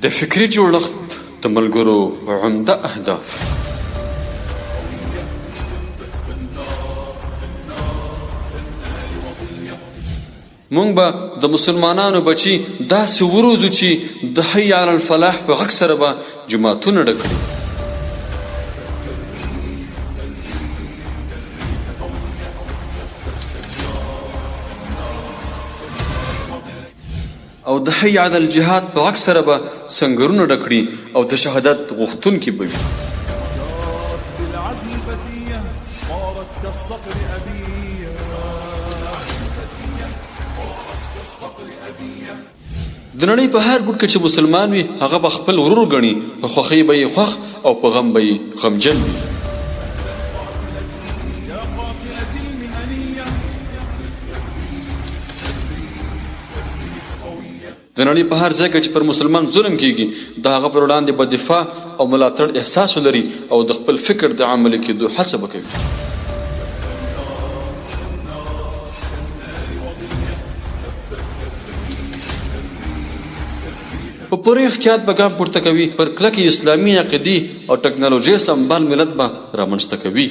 د فکري جوړښت د ملګرو عمده اهداف. مونږ به د مسلمانانو بچي داسې وروزو چې د حي علی الفلاح په غږ سره به جوماتونه ډک کړي. او د حي علی الجهاد په غږ سره به سنګرونه ډک کړي او د شهادت غوښتونکي به وي. د نړۍ په هر ګوټ کې چې مسلمان وي هغه به خپل ورور ګڼي، په خوښۍ به یې خوښ او په غم به یې غمجن وي. د نړۍ په هر ځای کې چې پر مسلمان ظلم کیږي د هغه پر وړاندې به دفاع او ملاتړ احساس ولري او د خپل فکر د عملي کېدو هڅه به کوي. په پوره احتیاط به ګام پورته کوي، پر کلکې اسلامي عقیدې او ټکنالوژۍ سمبال ملت به رامنځته کوي.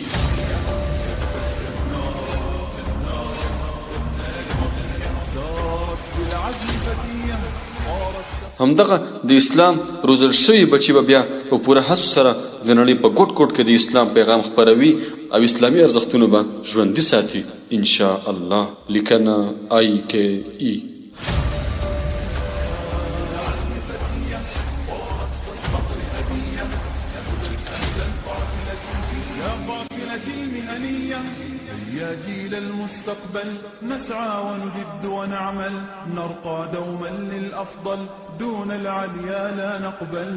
همدغه د اسلام روزل شوي بچي به بیا په پوره هڅو سره د نړۍ په ګوټ ګوټ کې د اسلام پیغام خپروي او اسلامي ارزښتونه به ژوندي ساتي ان شاء الله. لیکنه IKE. يا جيل المستقبل نسعى ونجد ونعمل، نرقى دوما للأفضل دون العليا لا نقبل.